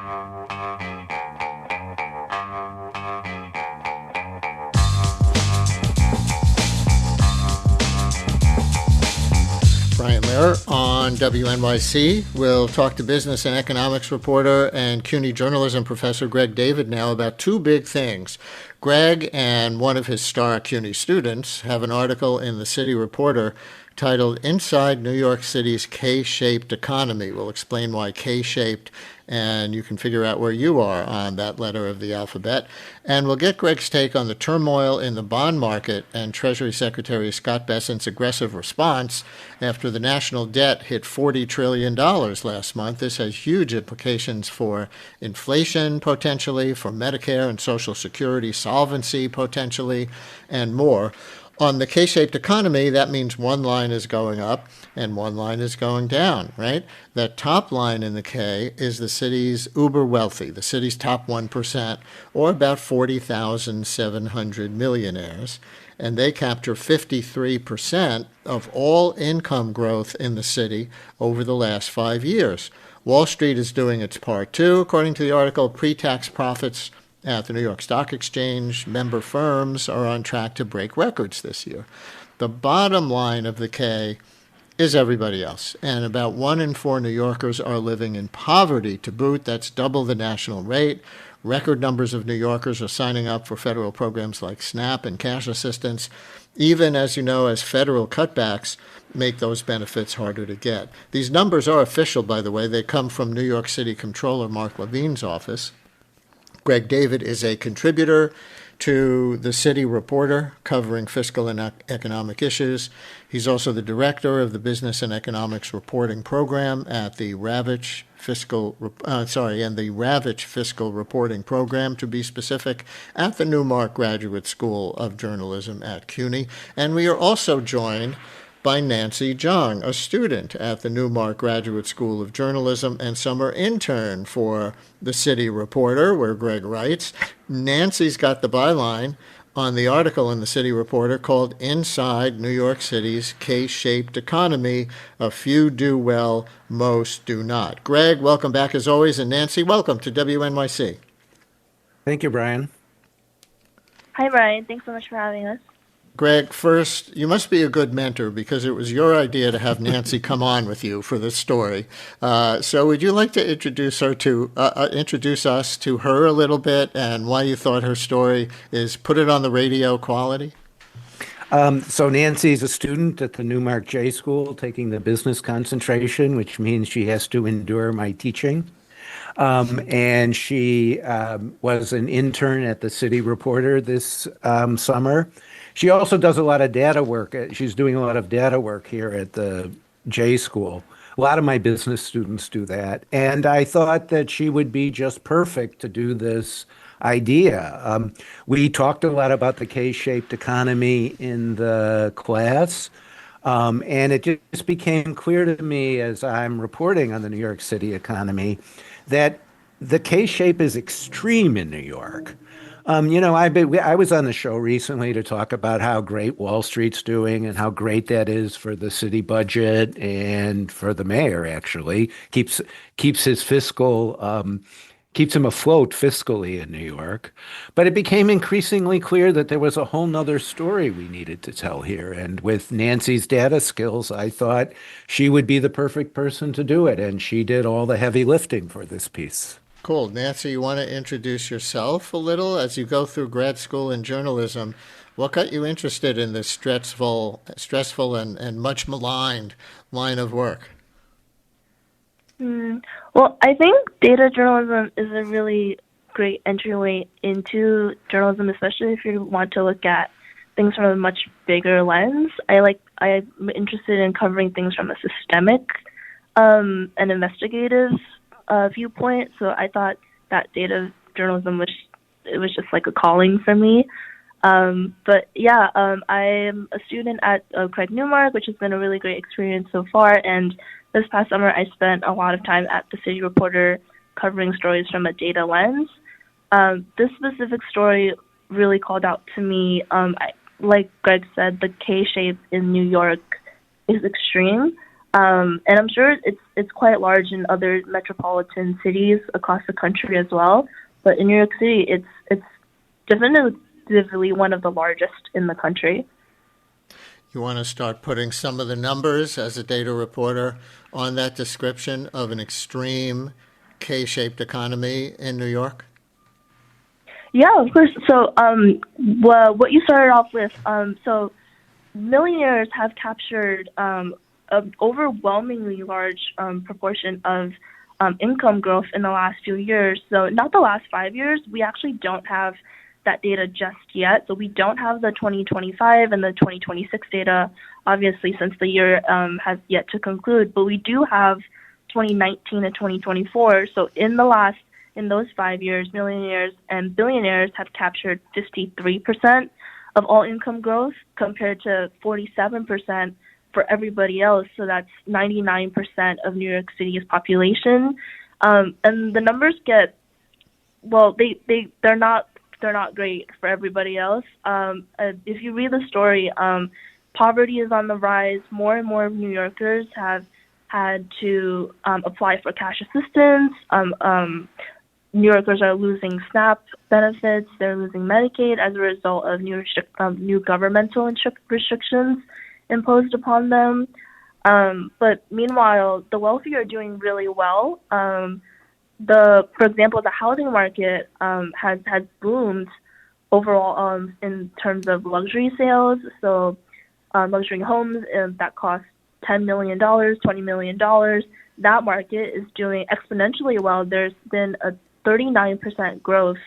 Brian Lehrer on WNYC. We'll talk to business and economics reporter and CUNY journalism professor Greg David now about two big things. Greg and one of his star CUNY students have an article in the City Reporter titled Inside New York City's K-Shaped Economy. We'll explain why K-shaped, and you can figure out where you are on that letter of the alphabet. And we'll get Greg's take on the turmoil in the bond market and Treasury Secretary Scott Bessent's aggressive response after the national debt hit $40 trillion last month. This has huge implications for inflation, potentially, for Medicare and Social Security solvency, potentially, and more. On the K-shaped economy, that means one line is going up and one line is going down, right? That top line in the K is the city's uber wealthy, the city's top 1%, or about 40,700 millionaires. And they capture 53% of all income growth in the city over the last 5 years. Wall Street is doing its part too. According to the article, pre-tax profits at the New York Stock Exchange, member firms are on track to break records this year. The bottom line of the K is everybody else. And about 1 in 4 New Yorkers are living in poverty to boot. That's double the national rate. Record numbers of New Yorkers are signing up for federal programs like SNAP and cash assistance, even as you know, as federal cutbacks make those benefits harder to get. These numbers are official, by the way. They come from New York City Comptroller Mark Levine's office. Greg David is a contributor to the City Reporter covering fiscal and economic issues. He's also the director of the Business and Economics Reporting Program at the Ravitch Fiscal Reporting Program, to be specific, at the Newmark Graduate School of Journalism at CUNY. And we are also joined by Nancy Jiang, a student at the Newmark Graduate School of Journalism and summer intern for the City Reporter, where Greg writes. Nancy's got the byline on the article in the City Reporter called Inside New York City's K-Shaped Economy. A few do well, most do not. Greg, welcome back as always, and Nancy, welcome to WNYC. Thank you, Brian. Hi, Brian. Thanks so much for having us. Greg, first, you must be a good mentor because it was your idea to have Nancy come on with you for this story. So would you like to introduce us to her a little bit and why you thought her story is put it on the radio quality? So Nancy's a student at the Newmark J School taking the business concentration, which means she has to endure my teaching. And she was an intern at the City Reporter this summer. She also does a lot of data work. She's doing a lot of data work here at the J School. A lot of my business students do that. And I thought that she would be just perfect to do this idea. We talked a lot about the K-shaped economy in the class. And it just became clear to me as I'm reporting on the New York City economy that the K-shape is extreme in New York. I was on the show recently to talk about how great Wall Street's doing and how great that is for the city budget and for the mayor, actually. Keeps his fiscal, keeps him afloat fiscally in New York. But it became increasingly clear that there was a whole nother story we needed to tell here. And with Nancy's data skills, I thought she would be the perfect person to do it. And she did all the heavy lifting for this piece. Cool. Nancy, you want to introduce yourself a little as you go through grad school in journalism? What got you interested in this stressful and much maligned line of work? Well, I think data journalism is a really great entryway into journalism, especially if you want to look at things from a much bigger lens. I'm interested in covering things from a systemic and investigative viewpoint. So I thought that data journalism was just like a calling for me. I'm a student at Craig Newmark, which has been a really great experience so far. And this past summer, I spent a lot of time at the City Reporter covering stories from a data lens. This specific story really called out to me. Like Greg said, the K-shape in New York is extreme. And I'm sure it's quite large in other metropolitan cities across the country as well. But in New York City, it's definitively one of the largest in the country. You want to start putting some of the numbers as a data reporter on that description of an extreme K-shaped economy in New York? Yeah, of course. So what you started off with, so millionaires have captured an overwhelmingly large proportion of income growth in the last few years. So not the last 5 years. We actually don't have that data just yet. So we don't have the 2025 and the 2026 data, obviously, since the year has yet to conclude. But we do have 2019 and 2024. So in those 5 years, millionaires and billionaires have captured 53% of all income growth compared to 47% for everybody else. So that's 99% of New York City's population. And the numbers get, well, they're not great for everybody else. If you read the story, poverty is on the rise. More and more New Yorkers have had to apply for cash assistance. New Yorkers are losing SNAP benefits. They're losing Medicaid as a result of new governmental restrictions imposed upon them. But meanwhile, the wealthy are doing really well. For example, the housing market has boomed overall in terms of luxury sales. So luxury homes that cost $10 million, $20 million, that market is doing exponentially well. There's been a 39% growth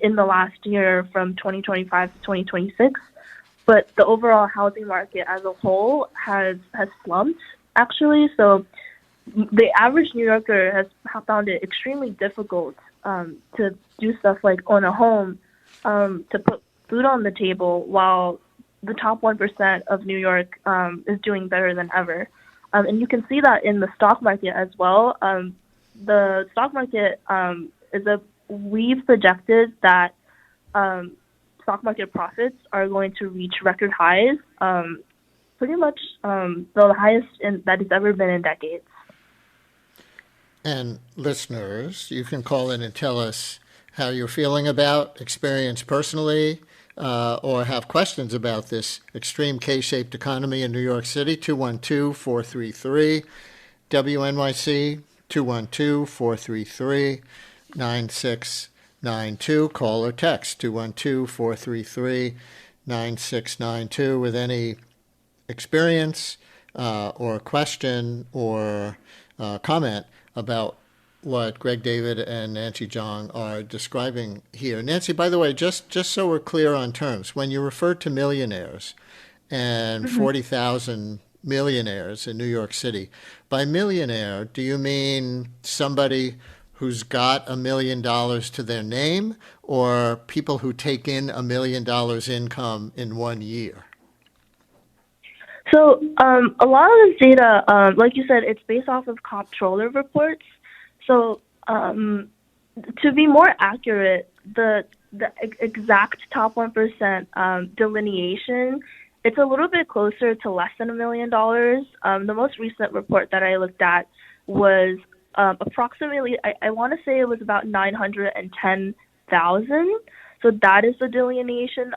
in the last year from 2025 to 2026. But the overall housing market as a whole has slumped, actually. So the average New Yorker has found it extremely difficult to do stuff like own a home, to put food on the table, while the top 1% of New York is doing better than ever. And you can see that in the stock market as well. The stock market we've projected that stock market profits are going to reach record highs, pretty much the highest that it's ever been in decades. And listeners, you can call in and tell us how you're feeling about experience personally, or have questions about this extreme K-shaped economy in New York City. 212-433-WNYC, 212-433-9692. Call or text 212-433-9692 with any experience or question or comment about what Greg David and Nancy Jiang are describing here. Nancy, by the way, just so we're clear on terms, when you refer to millionaires and 40,000 millionaires in New York City, by millionaire, do you mean somebody who's got $1 million to their name, or people who take in $1 million income in 1 year? So a lot of this data, like you said, it's based off of comptroller reports. So to be more accurate, the exact top 1% delineation, it's a little bit closer to less than $1 million. The most recent report that I looked at was approximately, I want to say it was about 910,000. So that is the delineation.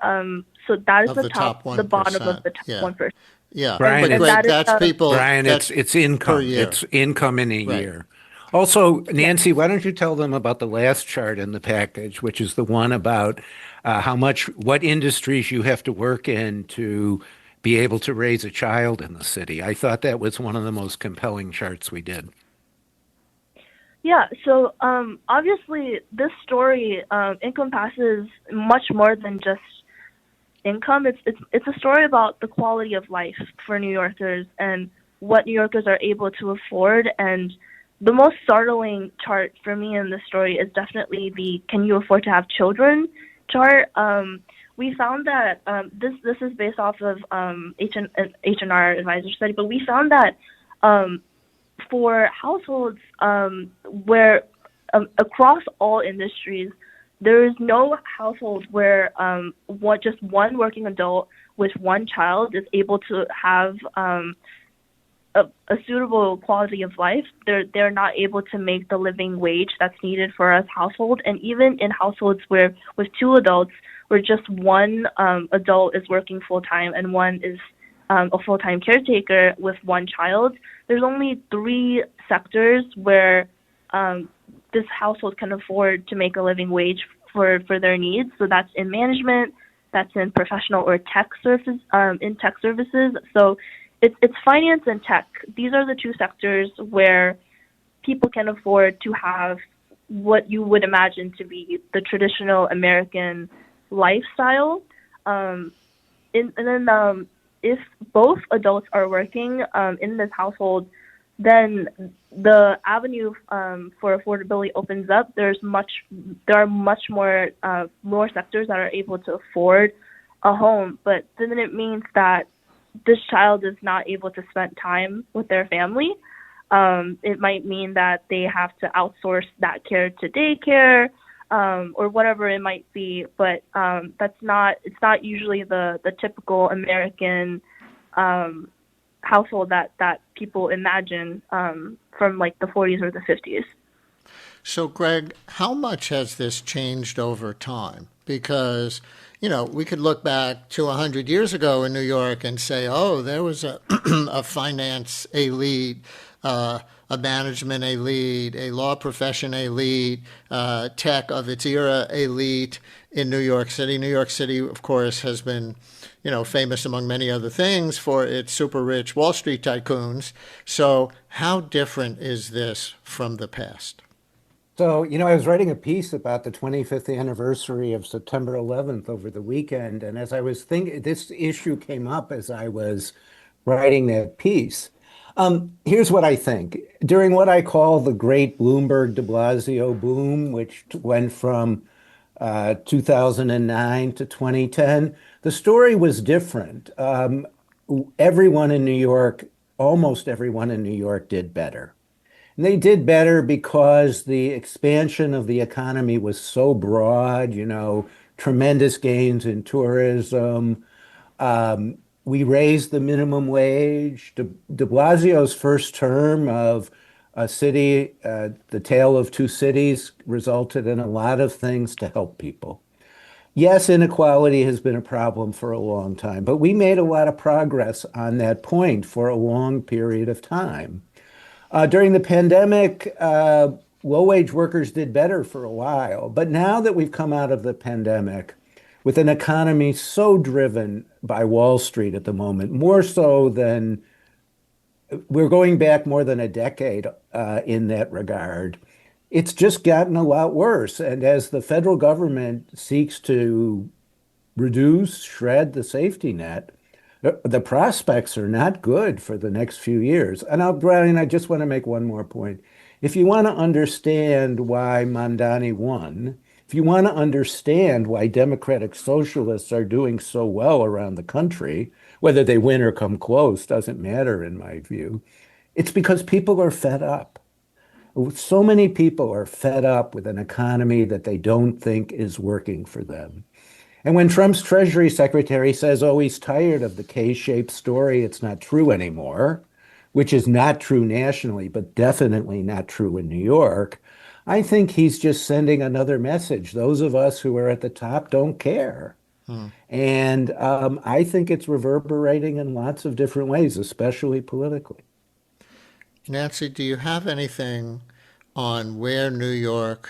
So that is of the top, 1%. the bottom of the top 1%. Yeah, Brian, but Greg, that's people. Brian, that's it's income. per year. It's income in a Right. year. Also, Nancy, why don't you tell them about the last chart in the package, which is the one about what industries you have to work in to be able to raise a child in the city. I thought that was one of the most compelling charts we did. Yeah, so obviously this story encompasses much more than just income. It's a story about the quality of life for New Yorkers and what New Yorkers are able to afford. And the most startling chart for me in this story is definitely the "Can you afford to have children?" chart. We found that this is based off of H&R Advisor study, but we found that for households where across all industries, there is no household where just one working adult with one child is able to have a suitable quality of life. They're not able to make the living wage that's needed for a household. And even in households where with two adults, where just one adult is working full time and one is a full time caretaker with one child, there's only 3 sectors where this household can afford to make a living wage for their needs. So that's in management, that's in professional or tech services, in tech services. So it's finance and tech. These are the 2 sectors where people can afford to have what you would imagine to be the traditional American lifestyle. And then if both adults are working in this household, then the avenue for affordability opens up. There are much more sectors that are able to afford a home, but then it means that this child is not able to spend time with their family. It might mean that they have to outsource that care to daycare or whatever it might be, but it's not usually the typical American household that people imagine from like the 40s or the 50s. So, Greg, how much has this changed over time? Because, we could look back to 100 years ago in New York and say, oh, there was a, a finance elite, a management elite, a law profession elite, tech of its era elite in New York City. New York City, of course, has been, famous among many other things for its super rich Wall Street tycoons. So how different is this from the past? So, I was writing a piece about the 25th anniversary of September 11th over the weekend. And as I was thinking, this issue came up as I was writing that piece. Here's what I think. During what I call the great Bloomberg de Blasio boom, which went from 2009 to 2010, the story was different. Everyone in New York, almost everyone in New York did better. And they did better because the expansion of the economy was so broad, tremendous gains in tourism. We raised the minimum wage. De Blasio's first term of a city, the tale of 2 cities, resulted in a lot of things to help people. Yes, inequality has been a problem for a long time, but we made a lot of progress on that point for a long period of time. During the pandemic, low-wage workers did better for a while. But now that we've come out of the pandemic, with an economy so driven by Wall Street at the moment, more so than we're going back more than a decade in that regard, it's just gotten a lot worse. And as the federal government seeks to shred the safety net, the prospects are not good for the next few years. And Brian, I just want to make one more point. If you want to understand why Mamdani won, if you want to understand why democratic socialists are doing so well around the country, whether they win or come close doesn't matter in my view, it's because people are fed up. So many people are fed up with an economy that they don't think is working for them. And when Trump's Treasury Secretary says, oh, he's tired of the K-shaped story, it's not true anymore, which is not true nationally, but definitely not true in New York, I think he's just sending another message. Those of us who are at the top don't care. And I think it's reverberating in lots of different ways, especially politically. Nancy, do you have anything on where New York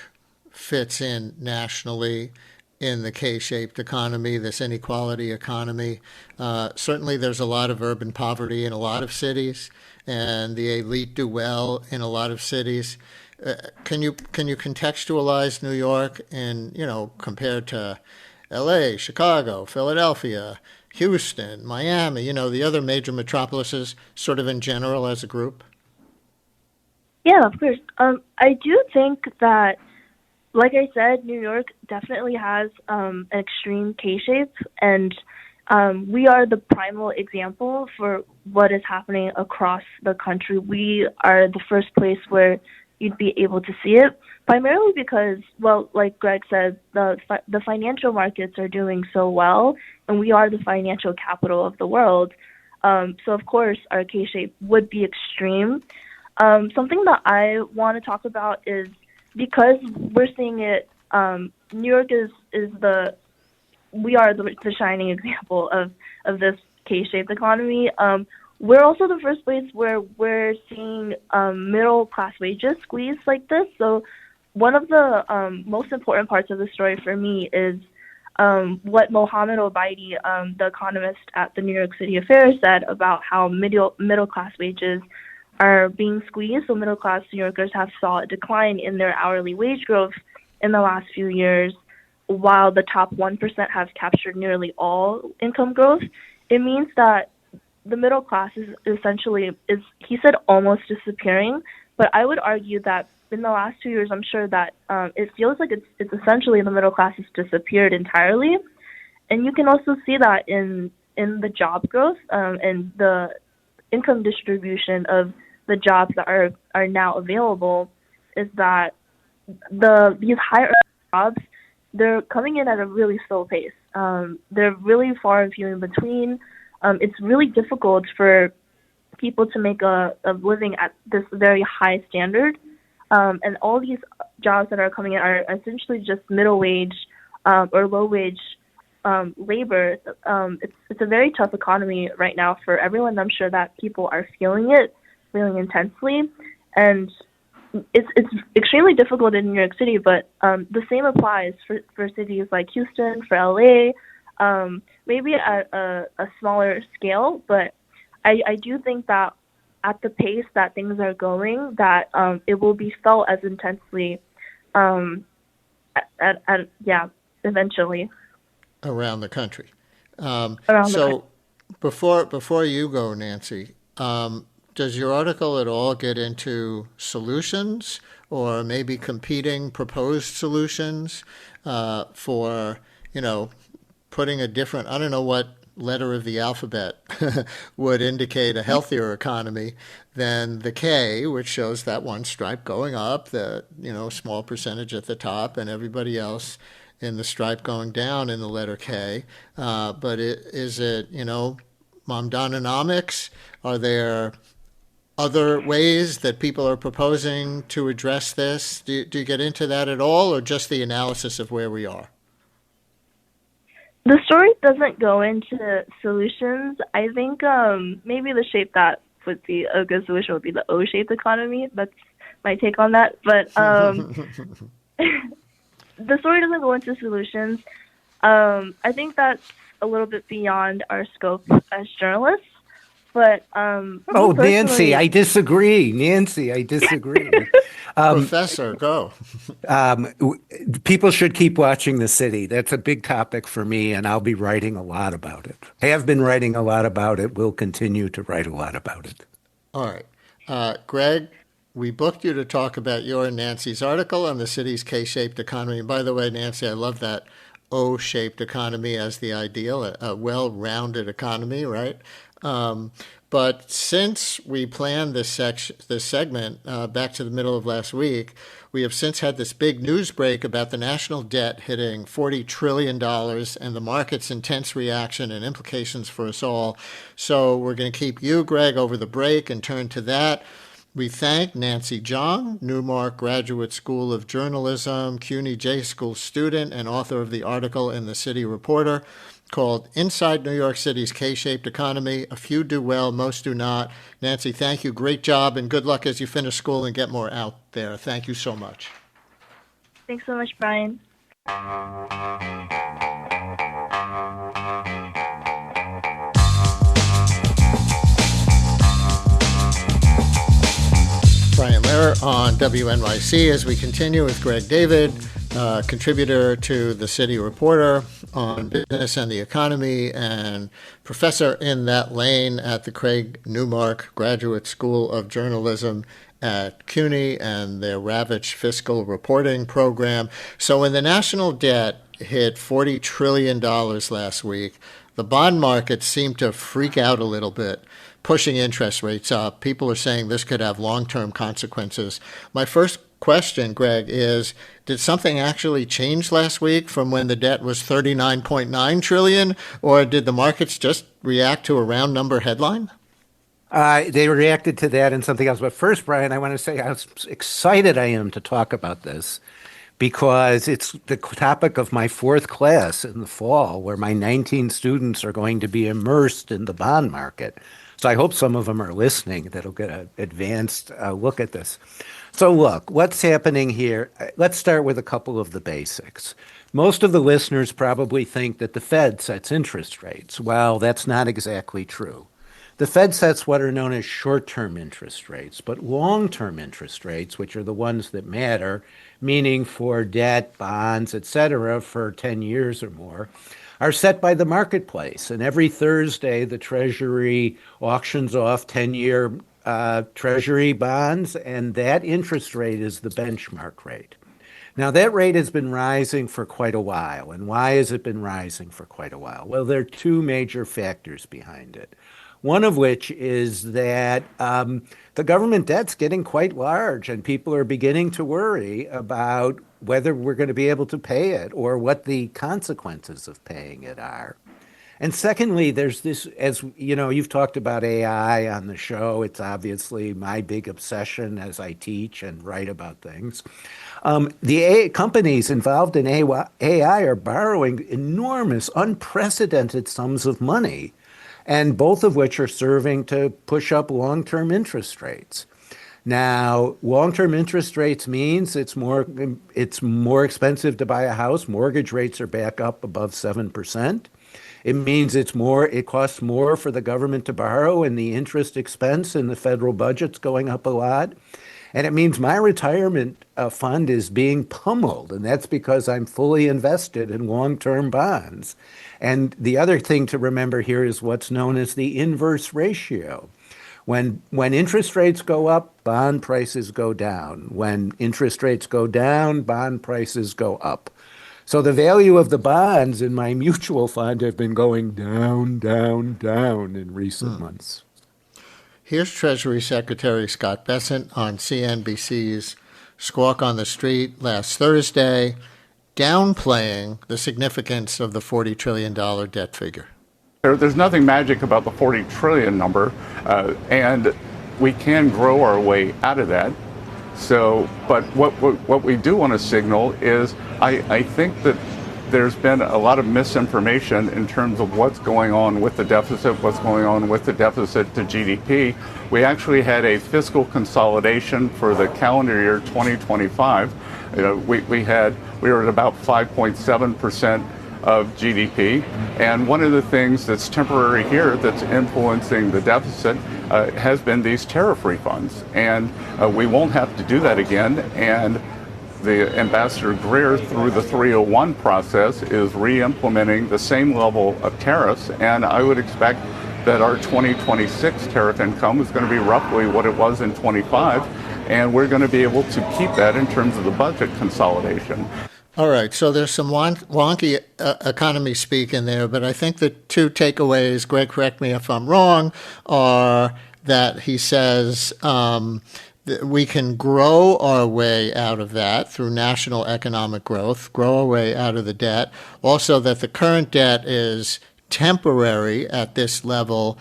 fits in nationally in the K-shaped economy, this inequality economy? Certainly there's a lot of urban poverty in a lot of cities, and the elite do well in a lot of cities. Can you contextualize New York and, compared to LA, Chicago, Philadelphia, Houston, Miami, the other major metropolises, sort of in general as a group? Yeah, of course. I do think that, like I said, New York definitely has an extreme K-shape, and we are the primal example for what is happening across the country. We are the first place where you'd be able to see it, primarily because, well, like Greg said, the financial markets are doing so well, and we are the financial capital of the world. So of course, our K-shape would be extreme. Something that I want to talk about is because we're seeing it. New York is the shining example of this K-shaped economy. We're also the first place where we're seeing middle class wages squeeze like this. So one of the most important parts of the story for me is what Mohammed Obaidi, the economist at the New York City Affairs, said about how middle class wages are being squeezed. So middle class New Yorkers have saw a decline in their hourly wage growth in the last few years, while the top 1% have captured nearly all income growth. It means that the middle class is essentially, he said, almost disappearing. But I would argue that in the last 2 years, I'm sure that it feels like it's essentially the middle class has disappeared entirely. And you can also see that in the job growth and the income distribution of the jobs that are now available, is that these higher jobs, they're coming in at a really slow pace. They're really far and few in between. It's really difficult for people to make a living at this very high standard. And all these jobs that are coming in are essentially just middle wage or low wage labor. It's a very tough economy right now for everyone. I'm sure that people are feeling it really intensely. And it's extremely difficult in New York City, but the same applies for cities like Houston, for LA, maybe at a smaller scale. But I do think that at the pace that things are going, that it will be felt as intensely eventually. Around the country. Around the country. Before you go, Nancy, does your article at all get into solutions or maybe competing proposed solutions for, putting a different, I don't know what letter of the alphabet would indicate a healthier economy than the K, which shows that one stripe going up, the, small percentage at the top, and everybody else in the stripe going down in the letter K. But is it, Momdonomics? Are there other ways that people are proposing to address this? Do you get into that at all, or just the analysis of where we are? The story doesn't go into solutions. I think maybe the shape that would be a good solution would be the O-shaped economy. That's my take on that. But the story doesn't go into solutions. I think that's a little bit beyond our scope as journalists. But Nancy, I disagree. Professor, go. People should keep watching the city. That's a big topic for me, and I'll be writing a lot about it. I have been writing a lot about it. We'll continue to write a lot about it. All right. Greg, we booked you to talk about your and Nancy's article on the city's K-shaped economy. And by the way, Nancy, I love that O-shaped economy as the ideal, a well-rounded economy, right? But since we planned this segment back to the middle of last week, we have since had this big news break about the national debt hitting $40 trillion and the market's intense reaction and implications for us all. So we're going to keep you, Greg, over the break and turn to that. We thank Nancy Jiang, Newmark Graduate School of Journalism, CUNY J School student, and author of the article in the City Reporter called Inside New York City's K-Shaped Economy. A few do well, most do not. Nancy, thank you. Great job, and good luck as you finish school and get more out there. Thank you so much. Thanks so much, Brian. Brian Lehrer on WNYC as we continue with Greg David, contributor to the City Reporter on business and the economy and professor in that lane at the Craig Newmark Graduate School of Journalism at CUNY and their Ravitch Fiscal Reporting Program. So when the national debt hit $40 trillion last week, the bond market seemed to freak out a little bit, pushing interest rates up. People are saying this could have long-term consequences. My first question, Greg, is did something actually change last week from when the debt was 39.9 trillion, or did the markets just react to a round number headline? They reacted to that and something else. But first, Brian, I want to say how excited I am to talk about this because it's the topic of my fourth class in the fall, where my 19 students are going to be immersed in the bond market. So I hope some of them are listening that'll get an advanced look at this. So look, what's happening here? Let's start with a couple of the basics. Most of the listeners probably think that the Fed sets interest rates. Well, that's not exactly true. The Fed sets what are known as short-term interest rates, but long-term interest rates, which are the ones that matter, meaning for debt, bonds, et cetera, for 10 years or more, are set by the marketplace. And every Thursday, the Treasury auctions off 10-year Treasury bonds, and that interest rate is the benchmark rate. Now, that rate has been rising for quite a while. And why has it been rising for quite a while? Well, there are two major factors behind it. One of which is that the government debt's getting quite large, and people are beginning to worry about whether we're going to be able to pay it or what the consequences of paying it are. And secondly, there's this, as you know, you've talked about AI on the show. It's obviously my big obsession as I teach and write about things. The companies involved in AI are borrowing enormous, unprecedented sums of money, and both of which are serving to push up long-term interest rates. Now, long-term interest rates means it's more expensive to buy a house. Mortgage rates are back up above 7%. It means it costs more for the government to borrow, and the interest expense in the federal budget's going up a lot. And it means my retirement fund is being pummeled, and that's because I'm fully invested in long-term bonds. And the other thing to remember here is what's known as the inverse ratio. When interest rates go up, bond prices go down. When interest rates go down, bond prices go up. So the value of the bonds in my mutual fund have been going down, down, down in recent months. Here's Treasury Secretary Scott Bessent on CNBC's Squawk on the Street last Thursday, downplaying the significance of the $40 trillion debt figure. There's nothing magic about the 40 trillion number, and we can grow our way out of that. So, but what we do want to signal is I think that there's been a lot of misinformation in terms of what's going on with the deficit, what's going on with the deficit to GDP. We actually had a fiscal consolidation for the calendar year 2025. You know, we were at about 5.7% of GDP. And one of the things that's temporary here that's influencing the deficit has been these tariff refunds. And we won't have to do that again. And the Ambassador Greer, through the 301 process, is re-implementing the same level of tariffs. And I would expect that our 2026 tariff income is going to be roughly what it was in 25. And we're going to be able to keep that in terms of the budget consolidation. All right, so there's some wonky economy speak in there, but I think the two takeaways, Greg, correct me if I'm wrong, are that he says that we can grow our way out of that through national economic growth, grow our way out of the debt. Also that the current debt is temporary at this level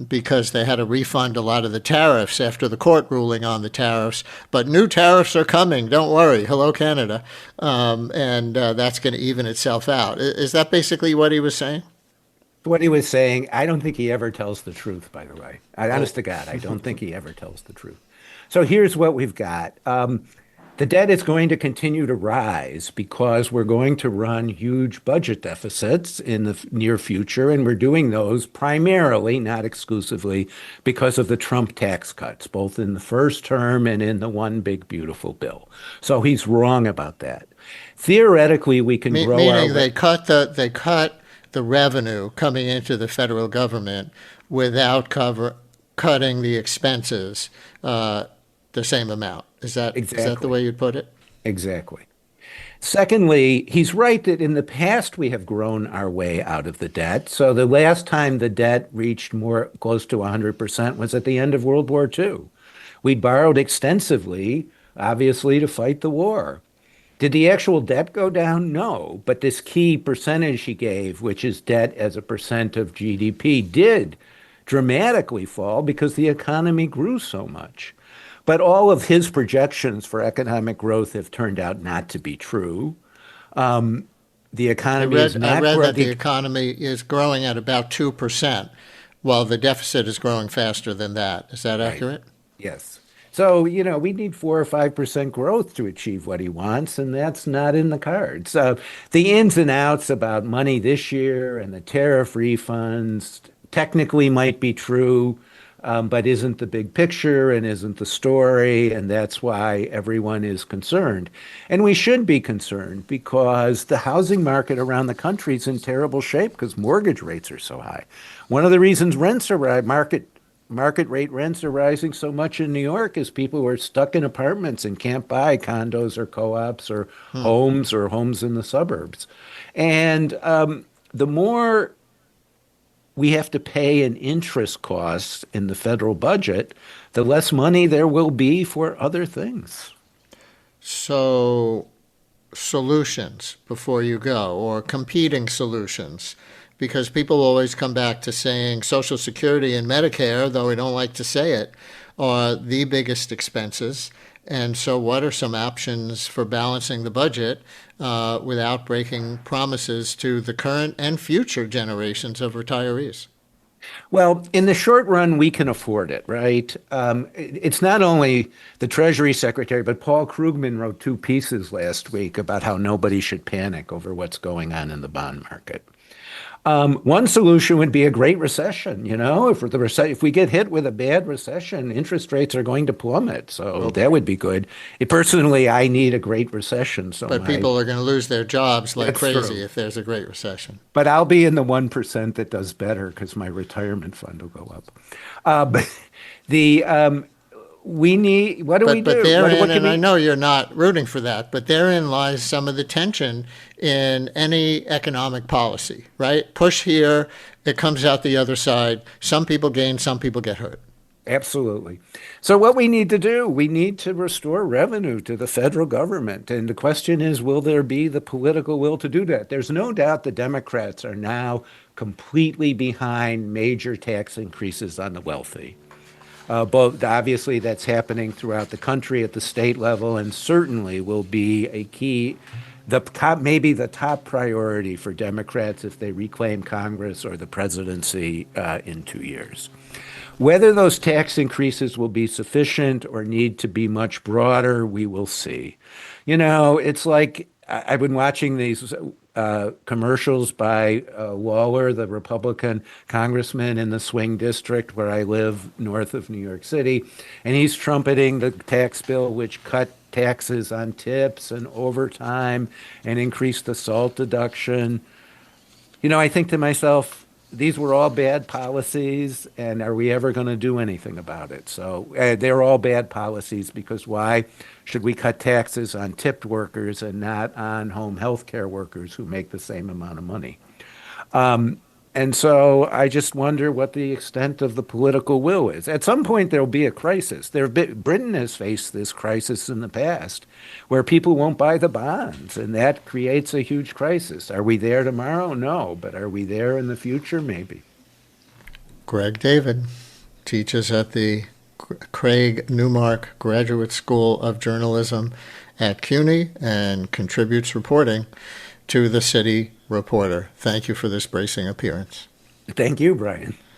because they had to refund a lot of the tariffs after the court ruling on the tariffs. But new tariffs are coming. Don't worry. Hello, Canada. And that's going to even itself out. Is that basically what he was saying? What he was saying, I don't think he ever tells the truth, by the way. Honest to God, I don't think he ever tells the truth. So here's what we've got. The debt is going to continue to rise because we're going to run huge budget deficits in the near future, and we're doing those primarily, not exclusively, because of the Trump tax cuts, both in the first term and in the one big beautiful bill. So he's wrong about that. Theoretically, we can grow meaning they cut the revenue coming into the federal government without cutting the expenses the same amount. Is that the way you'd put it? Exactly. Secondly, he's right that in the past we have grown our way out of the debt. So the last time the debt reached more close to 100% was at the end of World War II. We borrowed extensively obviously to fight the war. Did the actual debt go down? No. But this key percentage he gave, which is debt as a percent of GDP, did dramatically fall because the economy grew so much. But all of his projections for economic growth have turned out not to be true. The economy is I not read growing. that the economy is growing at about 2%, while the deficit is growing faster than that. Is that accurate? Yes. So, we need 4 or 5% growth to achieve what he wants, and that's not in the cards. The ins and outs about money this year and the tariff refunds technically might be true, but isn't the big picture and isn't the story, and that's why everyone is concerned. And we should be concerned because the housing market around the country is in terrible shape because mortgage rates are so high. One of the reasons rents are market rate rents are rising so much in New York is people who are stuck in apartments and can't buy condos or co-ops or homes in the suburbs. And the more we have to pay in interest costs in the federal budget, the less money there will be for other things. So, solutions before you go, or competing solutions, because people always come back to saying Social Security and Medicare, though we don't like to say it, are the biggest expenses. And so what are some options for balancing the budget without breaking promises to the current and future generations of retirees? Well, in the short run, we can afford it, right? It's not only the Treasury Secretary, but Paul Krugman wrote 2 pieces last week about how nobody should panic over what's going on in the bond market. One solution would be a great recession. If we get hit with a bad recession, interest rates are going to plummet. So that would be good. Personally, I need a great recession. But people are going to lose their jobs like crazy true. if there's a great recession. But I'll be in the 1% that does better because my retirement fund will go up. But we need, what do we do? But therein, what and I know you're not rooting for that, but therein lies some of the tension in any economic policy, right? Push here, it comes out the other side. Some people gain, some people get hurt. Absolutely. So what we need to do, we need to restore revenue to the federal government. And the question is, will there be the political will to do that? There's no doubt the Democrats are now completely behind major tax increases on the wealthy. Both obviously that's happening throughout the country at the state level, and certainly will be a key, maybe the top priority for Democrats if they reclaim Congress or the presidency in 2 years. Whether those tax increases will be sufficient or need to be much broader, we will see. It's like I've been watching these commercials by Waller, the Republican congressman in the swing district where I live north of New York City, and he's trumpeting the tax bill which cut taxes on tips and overtime and increased the SALT deduction. I think to myself, these were all bad policies, and are we ever going to do anything about it? So they're all bad policies because why should we cut taxes on tipped workers and not on home health care workers who make the same amount of money? And so I just wonder what the extent of the political will is. At some point, there will be a crisis. Britain has faced this crisis in the past where people won't buy the bonds, and that creates a huge crisis. Are we there tomorrow? No. But are we there in the future? Maybe. Greg David teaches at the Craig Newmark Graduate School of Journalism at CUNY and contributes reporting to the City Reporter. Thank you for this bracing appearance. Thank you, Brian.